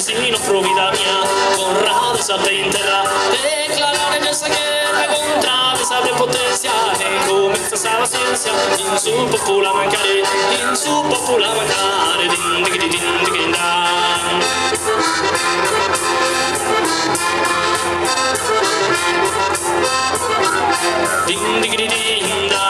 vicino fu vita mia, Conrado salta in terra, declarare nessa guerra contra esa prepotencia, e comienza la ciencia, in su popula mancare, din digri din digri dan. Din digri din dan.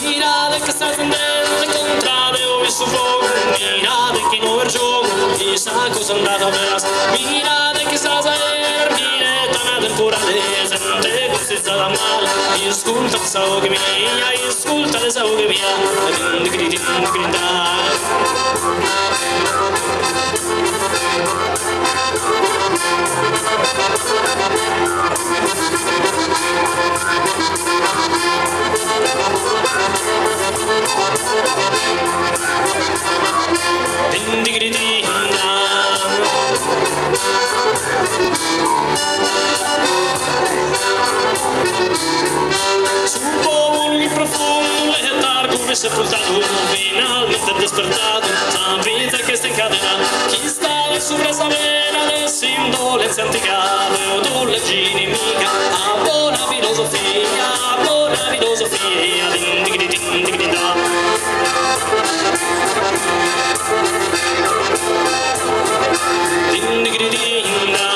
Mirade que estás andando contrade o su fogo, mirade que no ver jogo, e sa cosa andata verás, mirade que estás a ver, direta na temporale, sente que se sta mal, e ascolta que sao che mia, e ascolta que sao che mia, din digri da. Sepultado, finalmente despertado, la vida que está encadenada, chi sta sopra esa vena del indolenza antica, teologia inimica, a buona filosofia, din digri da. Din digri da.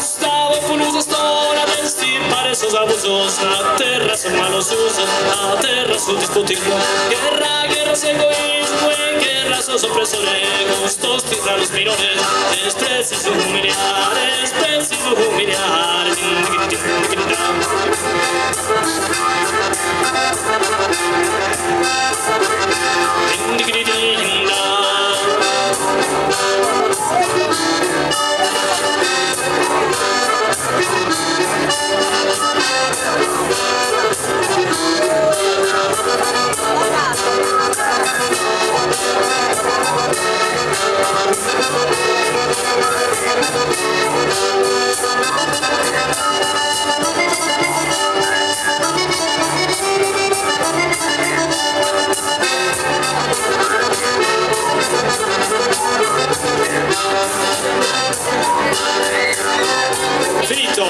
Stavo fulusa storia del stirpare sos abusos, la terra son malos usos, la terra su disputismo, guerra su egoísmo, en guerra sos opresores, gustos tiranos mirones, es preciso humillar, Finito!